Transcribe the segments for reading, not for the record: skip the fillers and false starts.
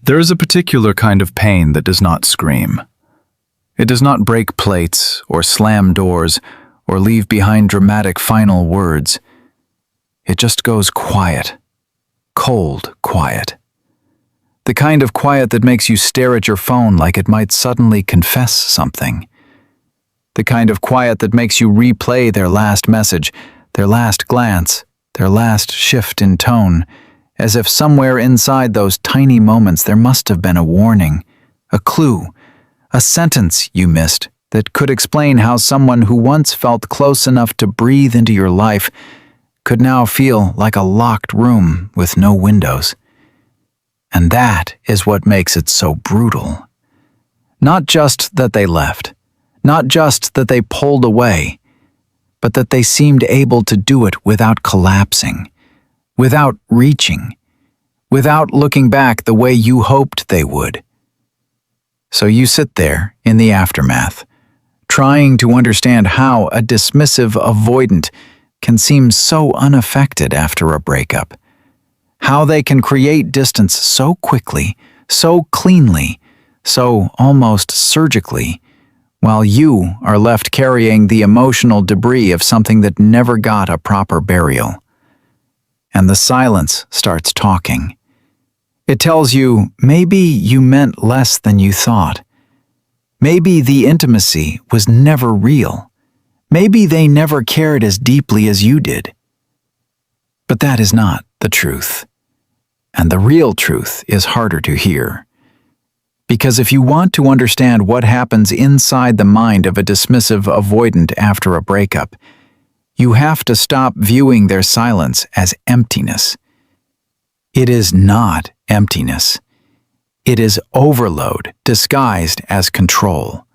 There is a particular kind of pain that does not scream. It does not break plates or slam doors or leave behind dramatic final words. It just goes quiet, cold quiet. The kind of quiet that makes you stare at your phone like it might suddenly confess something. The kind of quiet that makes you replay their last message, their last glance, their last shift in tone, as if somewhere inside those tiny moments there must have been a warning, a clue, a sentence you missed that could explain how someone who once felt close enough to breathe into your life could now feel like a locked room with no windows. And that is what makes it so brutal. Not just that they left, not just that they pulled away, but that they seemed able to do it without collapsing, without reaching, without looking back the way you hoped they would. So you sit there in the aftermath, trying to understand how a dismissive avoidant can seem so unaffected after a breakup, how they can create distance so quickly, so cleanly, so almost surgically, while you are left carrying the emotional debris of something that never got a proper burial. And the silence starts talking. It tells you maybe you meant less than you thought. Maybe the intimacy was never real. Maybe they never cared as deeply as you did. But that is not the truth. And the real truth is harder to hear. Because if you want to understand what happens inside the mind of a dismissive avoidant after a breakup, you have to stop viewing their silence as emptiness. It is not emptiness. It is overload disguised as control.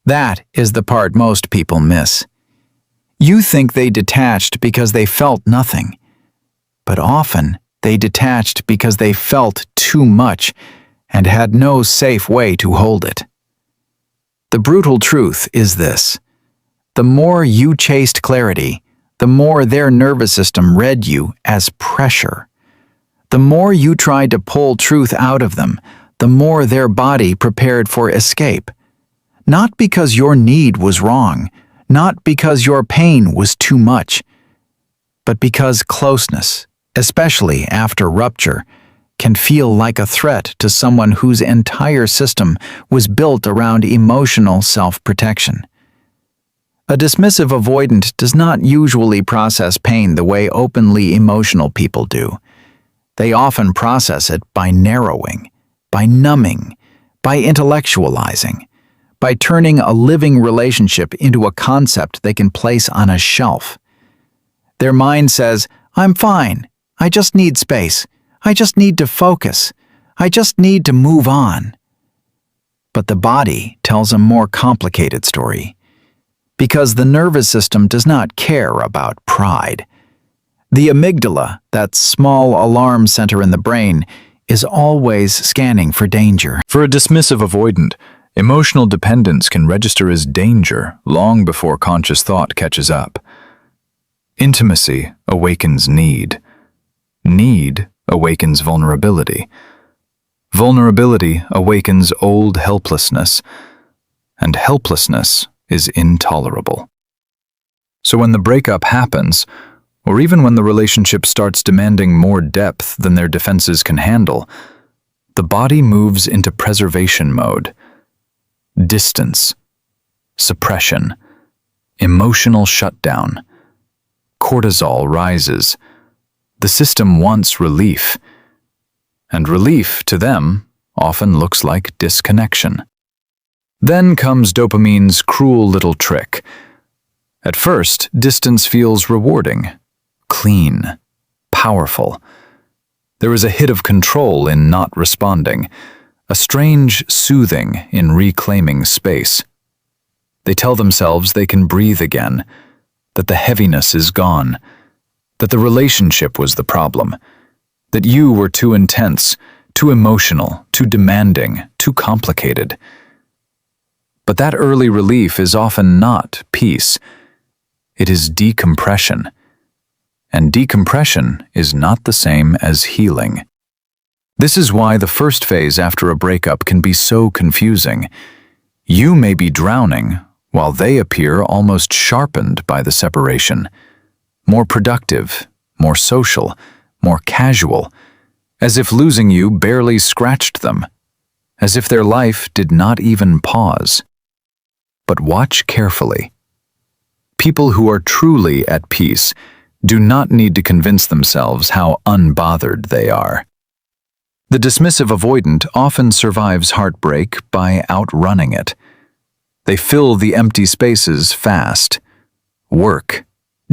That is the part most people miss. You think they detached because they felt nothing, but often they detached because they felt too much and had no safe way to hold it. The brutal truth is this. The more you chased clarity, the more their nervous system read you as pressure. The more you tried to pull truth out of them, the more their body prepared for escape. Not because your need was wrong, not because your pain was too much, but because closeness, especially after rupture, can feel like a threat to someone whose entire system was built around emotional self-protection. A dismissive avoidant does not usually process pain the way openly emotional people do. They often process it by narrowing, by numbing, by intellectualizing, by turning a living relationship into a concept they can place on a shelf. Their mind says, "I'm fine. I just need space. I just need to focus. I just need to move on." But the body tells a more complicated story. Because the nervous system does not care about pride. The amygdala, that small alarm center in the brain, is always scanning for danger. For a dismissive avoidant, emotional dependence can register as danger long before conscious thought catches up. Intimacy awakens need. Need awakens vulnerability. Vulnerability awakens old helplessness. And helplessness is intolerable. So when the breakup happens, or even when the relationship starts demanding more depth than their defenses can handle, the body moves into preservation mode. Distance, suppression, emotional shutdown. Cortisol rises. The system wants relief. And relief, to them, often looks like disconnection. Then comes dopamine's cruel little trick. At first, distance feels rewarding, clean, powerful. There is a hit of control in not responding, a strange soothing in reclaiming space. They tell themselves they can breathe again, that the heaviness is gone, that the relationship was the problem, that you were too intense, too emotional, too demanding, too complicated. But that early relief is often not peace. It is decompression. And decompression is not the same as healing. This is why the first phase after a breakup can be so confusing. You may be drowning, while they appear almost sharpened by the separation. More productive, more social, more casual, as if losing you barely scratched them, as if their life did not even pause. But watch carefully. People who are truly at peace do not need to convince themselves how unbothered they are. The dismissive avoidant often survives heartbreak by outrunning it. They fill the empty spaces fast. Work,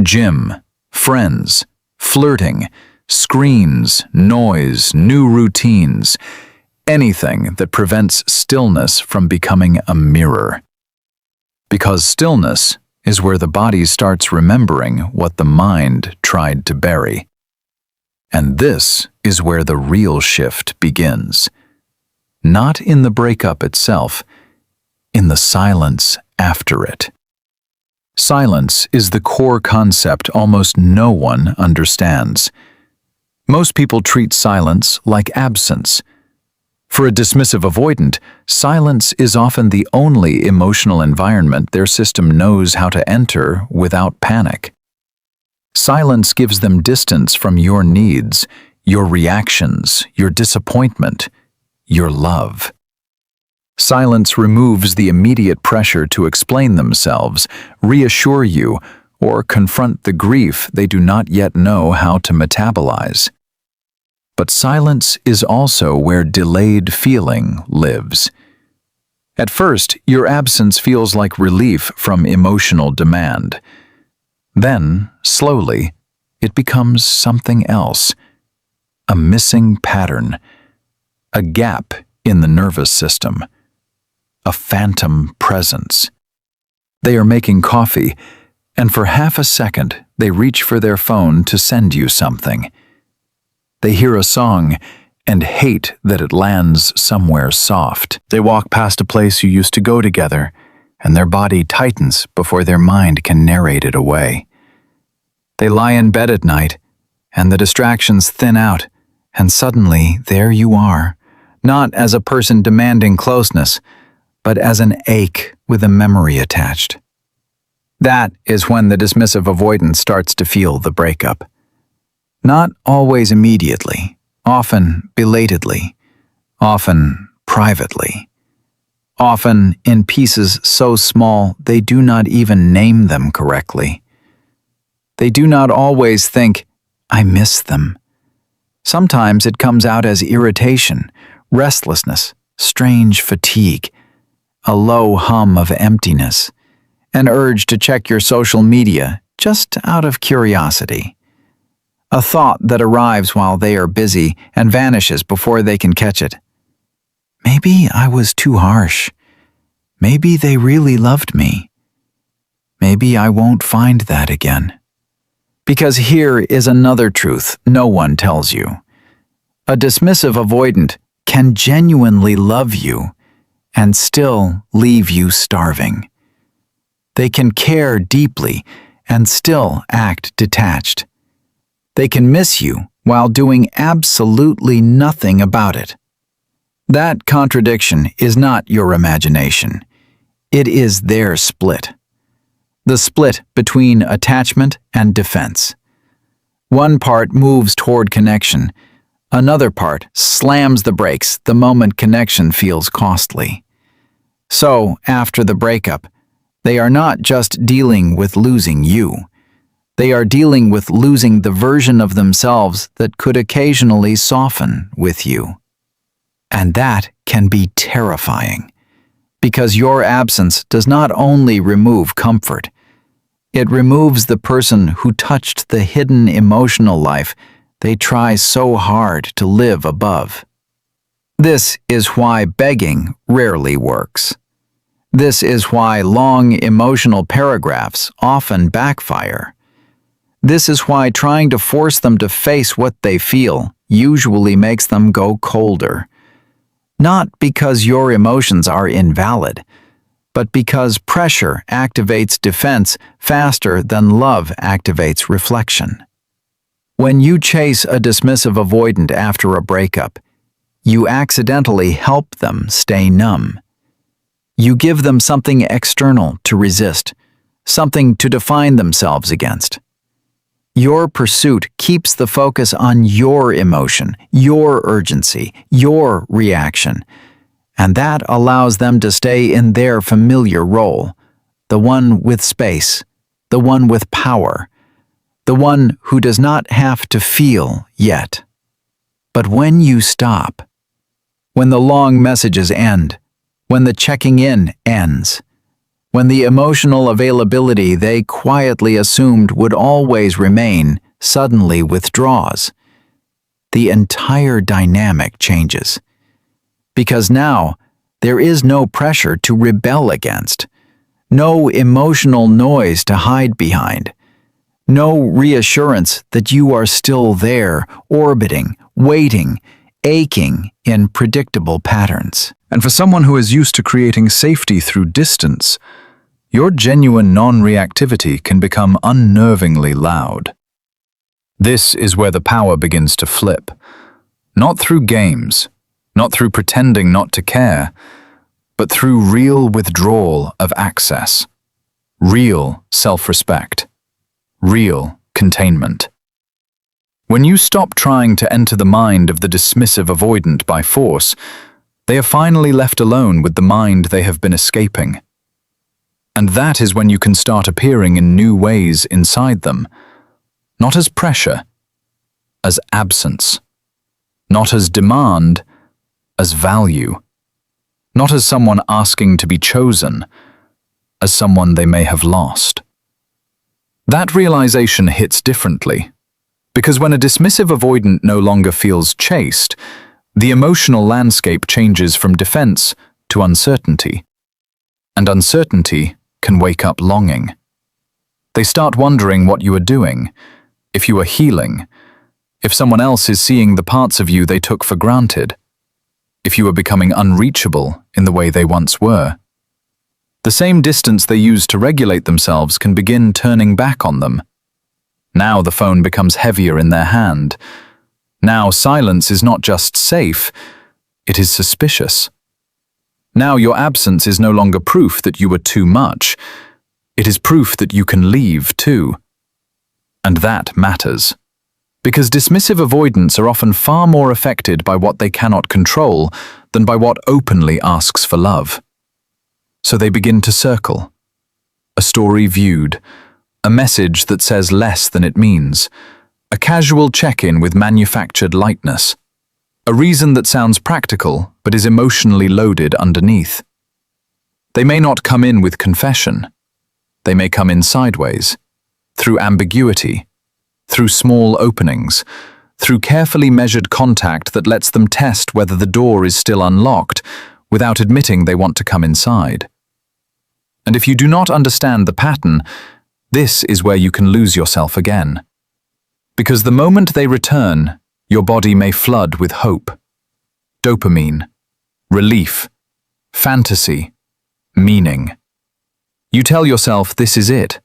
gym, friends, flirting, screens, noise, new routines, anything that prevents stillness from becoming a mirror. Because stillness is where the body starts remembering what the mind tried to bury. And this is where the real shift begins. Not in the breakup itself, in the silence after it. Silence is the core concept almost no one understands. Most people treat silence like absence. For a dismissive avoidant, silence is often the only emotional environment their system knows how to enter without panic. Silence gives them distance from your needs, your reactions, your disappointment, your love. Silence removes the immediate pressure to explain themselves, reassure you, or confront the grief they do not yet know how to metabolize. But silence is also where delayed feeling lives. At first, your absence feels like relief from emotional demand. Then, slowly, it becomes something else. A missing pattern. A gap in the nervous system. A phantom presence. They are making coffee, and for half a second, they reach for their phone to send you something. They hear a song and hate that it lands somewhere soft. They walk past a place you used to go together, and their body tightens before their mind can narrate it away. They lie in bed at night, and the distractions thin out, and suddenly there you are, not as a person demanding closeness, but as an ache with a memory attached. That is when the dismissive avoidant starts to feel the breakup. Not always immediately, often belatedly, often privately, often in pieces so small they do not even name them correctly. They do not always think, "I miss them." Sometimes it comes out as irritation, restlessness, strange fatigue, a low hum of emptiness, an urge to check your social media just out of curiosity. A thought that arrives while they are busy and vanishes before they can catch it. Maybe I was too harsh. Maybe they really loved me. Maybe I won't find that again. Because here is another truth no one tells you. A dismissive avoidant can genuinely love you and still leave you starving. They can care deeply and still act detached. They can miss you while doing absolutely nothing about it. That contradiction is not your imagination. It is their split. The split between attachment and defense. One part moves toward connection. Another part slams the brakes the moment connection feels costly. So, after the breakup, they are not just dealing with losing you. They are dealing with losing the version of themselves that could occasionally soften with you. And that can be terrifying, because your absence does not only remove comfort, it removes the person who touched the hidden emotional life they try so hard to live above. This is why begging rarely works. This is why long emotional paragraphs often backfire. This is why trying to force them to face what they feel usually makes them go colder. Not because your emotions are invalid, but because pressure activates defense faster than love activates reflection. When you chase a dismissive avoidant after a breakup, you accidentally help them stay numb. You give them something external to resist, something to define themselves against. Your pursuit keeps the focus on your emotion, your urgency, your reaction, and that allows them to stay in their familiar role, the one with space, the one with power, the one who does not have to feel yet. But when you stop, when the long messages end, when the checking in ends, when the emotional availability they quietly assumed would always remain suddenly withdraws, the entire dynamic changes. Because now, there is no pressure to rebel against, no emotional noise to hide behind, no reassurance that you are still there, orbiting, waiting, aching in predictable patterns. And for someone who is used to creating safety through distance, your genuine non-reactivity can become unnervingly loud. This is where the power begins to flip. Not through games, not through pretending not to care, but through real withdrawal of access, real self-respect, real containment. When you stop trying to enter the mind of the dismissive avoidant by force, they are finally left alone with the mind they have been escaping. And that is when you can start appearing in new ways inside them, not as pressure, as absence, not as demand, as value, not as someone asking to be chosen, as someone they may have lost. That realization hits differently, because when a dismissive avoidant no longer feels chased, the emotional landscape changes from defense to uncertainty, and uncertainty can wake up longing. They start wondering what you are doing, if you are healing, if someone else is seeing the parts of you they took for granted, if you are becoming unreachable in the way they once were. The same distance they used to regulate themselves can begin turning back on them. Now the phone becomes heavier in their hand. Now silence is not just safe, it is suspicious. Now your absence is no longer proof that you were too much. It is proof that you can leave too. And that matters. Because dismissive avoidants are often far more affected by what they cannot control than by what openly asks for love. So they begin to circle. A story viewed, a message that says less than it means, a casual check-in with manufactured lightness, a reason that sounds practical but is emotionally loaded underneath. They may not come in with confession. They may come in sideways, through ambiguity, through small openings, through carefully measured contact that lets them test whether the door is still unlocked without admitting they want to come inside. And if you do not understand the pattern, this is where you can lose yourself again. Because the moment they return, your body may flood with hope, dopamine, relief, fantasy, meaning. You tell yourself this is it.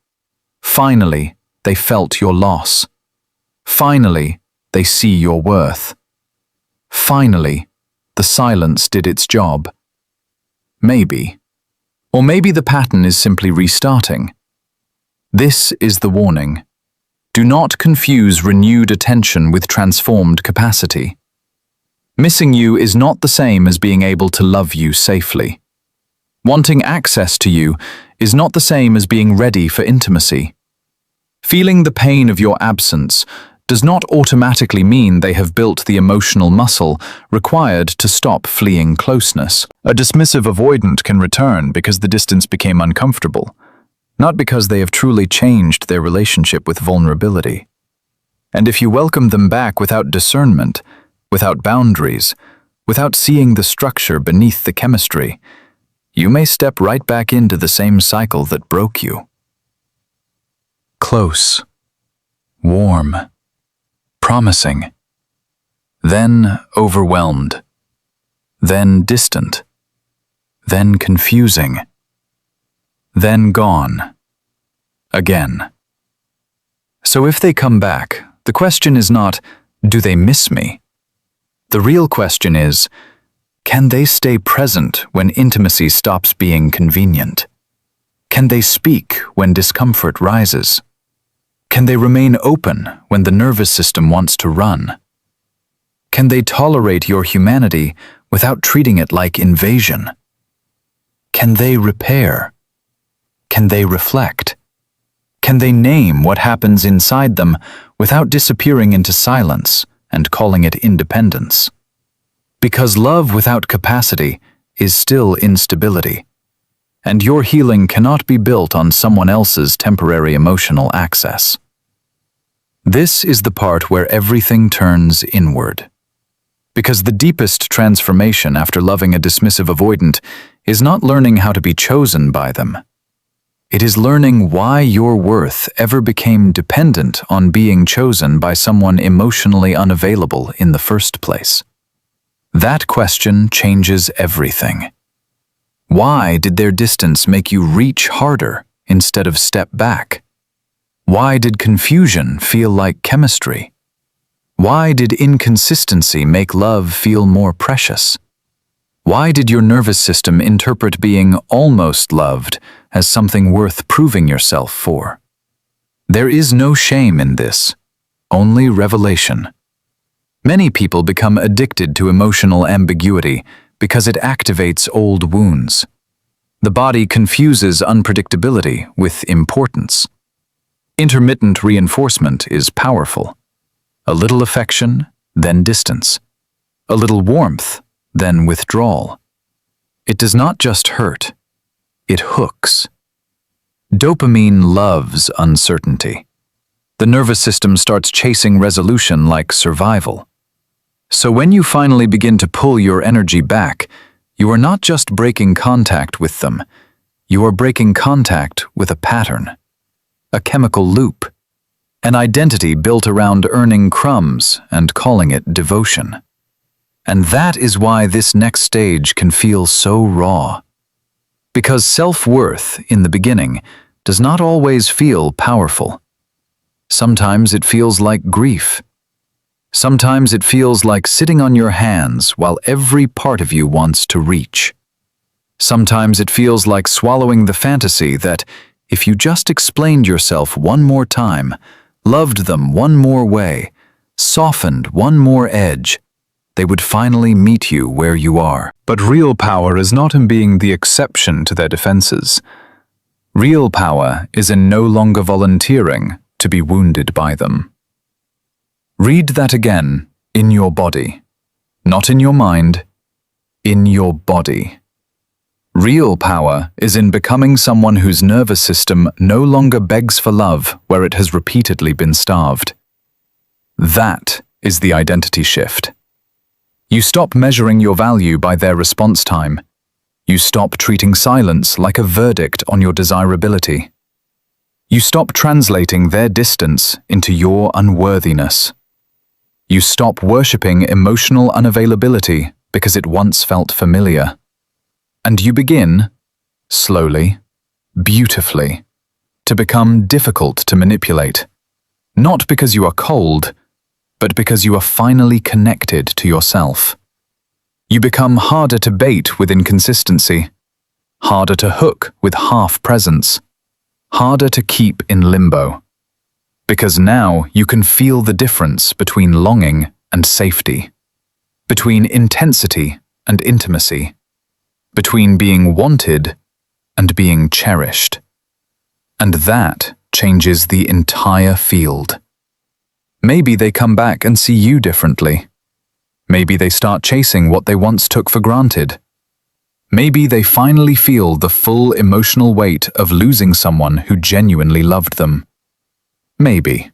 Finally, they felt your loss. Finally, they see your worth. Finally, the silence did its job. Maybe. Or maybe the pattern is simply restarting. This is the warning. Do not confuse renewed attention with transformed capacity. Missing you is not the same as being able to love you safely. Wanting access to you is not the same as being ready for intimacy. Feeling the pain of your absence does not automatically mean they have built the emotional muscle required to stop fleeing closeness. A dismissive avoidant can return because the distance became uncomfortable, not because they have truly changed their relationship with vulnerability. And if you welcome them back without discernment, without boundaries, without seeing the structure beneath the chemistry, you may step right back into the same cycle that broke you. Close, warm, promising, then overwhelmed, then distant, then confusing, then gone, again. So if they come back, the question is not, do they miss me? The real question is, can they stay present when intimacy stops being convenient? Can they speak when discomfort rises? Can they remain open when the nervous system wants to run? Can they tolerate your humanity without treating it like invasion? Can they repair? Can they reflect? Can they name what happens inside them without disappearing into silence and calling it independence? Because love without capacity is still instability, and your healing cannot be built on someone else's temporary emotional access. This is the part where everything turns inward. Because the deepest transformation after loving a dismissive avoidant is not learning how to be chosen by them. It is learning why your worth ever became dependent on being chosen by someone emotionally unavailable in the first place. That question changes everything. Why did their distance make you reach harder instead of step back? Why did confusion feel like chemistry? Why did inconsistency make love feel more precious? Why did your nervous system interpret being almost loved as something worth proving yourself for? There is no shame in this, only revelation. Many people become addicted to emotional ambiguity because it activates old wounds. The body confuses unpredictability with importance. Intermittent reinforcement is powerful. A little affection, then distance. A little warmth, then withdrawal. It does not just hurt, it hooks. Dopamine loves uncertainty. The nervous system starts chasing resolution like survival. So when you finally begin to pull your energy back, you are not just breaking contact with them, you are breaking contact with a pattern, a chemical loop, an identity built around earning crumbs and calling it devotion. And that is why this next stage can feel so raw. Because self-worth, in the beginning, does not always feel powerful. Sometimes it feels like grief. Sometimes it feels like sitting on your hands while every part of you wants to reach. Sometimes it feels like swallowing the fantasy that, if you just explained yourself one more time, loved them one more way, softened one more edge, they would finally meet you where you are. But real power is not in being the exception to their defenses. Real power is in no longer volunteering to be wounded by them. Read that again, in your body. Not in your mind, in your body. Real power is in becoming someone whose nervous system no longer begs for love where it has repeatedly been starved. That is the identity shift. You stop measuring your value by their response time. You stop treating silence like a verdict on your desirability. You stop translating their distance into your unworthiness. You stop worshipping emotional unavailability because it once felt familiar. And you begin, slowly, beautifully, to become difficult to manipulate. Not because you are cold, but because you are finally connected to yourself. You become harder to bait with inconsistency, harder to hook with half presence, harder to keep in limbo. Because now you can feel the difference between longing and safety, between intensity and intimacy, between being wanted and being cherished. And that changes the entire field. Maybe they come back and see you differently. Maybe they start chasing what they once took for granted. Maybe they finally feel the full emotional weight of losing someone who genuinely loved them. Maybe.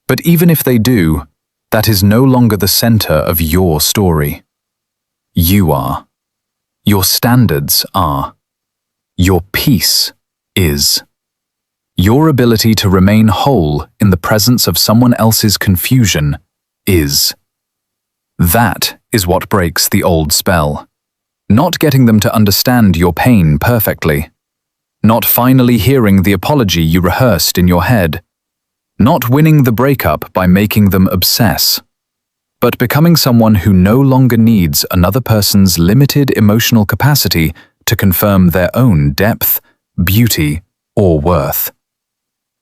But even if they do, that is no longer the center of your story. You are. Your standards are. Your peace is. Your ability to remain whole in the presence of someone else's confusion is. That is what breaks the old spell. Not getting them to understand your pain perfectly. Not finally hearing the apology you rehearsed in your head. Not winning the breakup by making them obsess. but becoming someone who no longer needs another person's limited emotional capacity to confirm their own depth, beauty, or worth.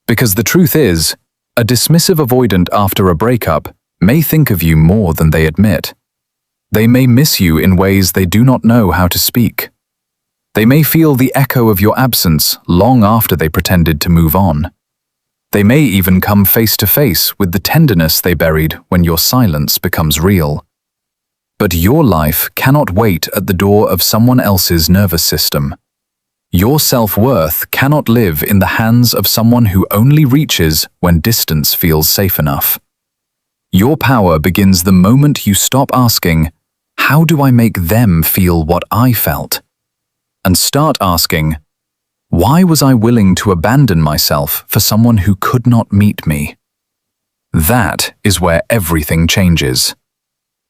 Because the truth is, a dismissive avoidant after a breakup may think of you more than they admit. They may miss you in ways they do not know how to speak. They may feel the echo of your absence long after they pretended to move on. They may even come face to face with the tenderness they buried when your silence becomes real. But your life cannot wait at the door of someone else's nervous system. Your self-worth cannot live in the hands of someone who only reaches when distance feels safe enough. Your power begins the moment you stop asking, "How do I make them feel what I felt?" and start asking, "Why was I willing to abandon myself for someone who could not meet me?" That is where everything changes.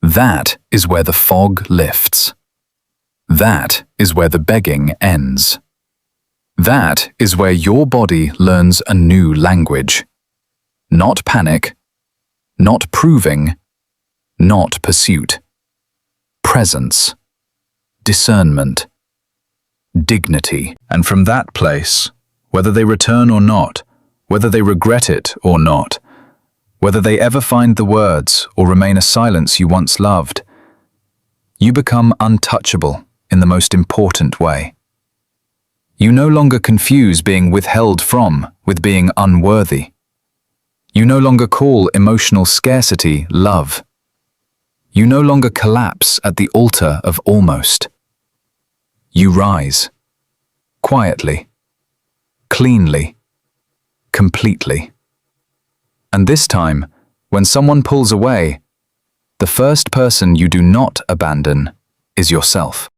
That is where the fog lifts. That is where the begging ends. That is where your body learns a new language. Not panic, not proving, not pursuit. Presence, discernment, dignity. And from that place, whether they return or not, whether they regret it or not, whether they ever find the words or remain a silence you once loved, you become untouchable in the most important way. You no longer confuse being withheld from with being unworthy. You no longer call emotional scarcity love. You no longer collapse at the altar of almost. You rise, quietly, cleanly, completely. And this time, when someone pulls away, the first person you do not abandon is yourself.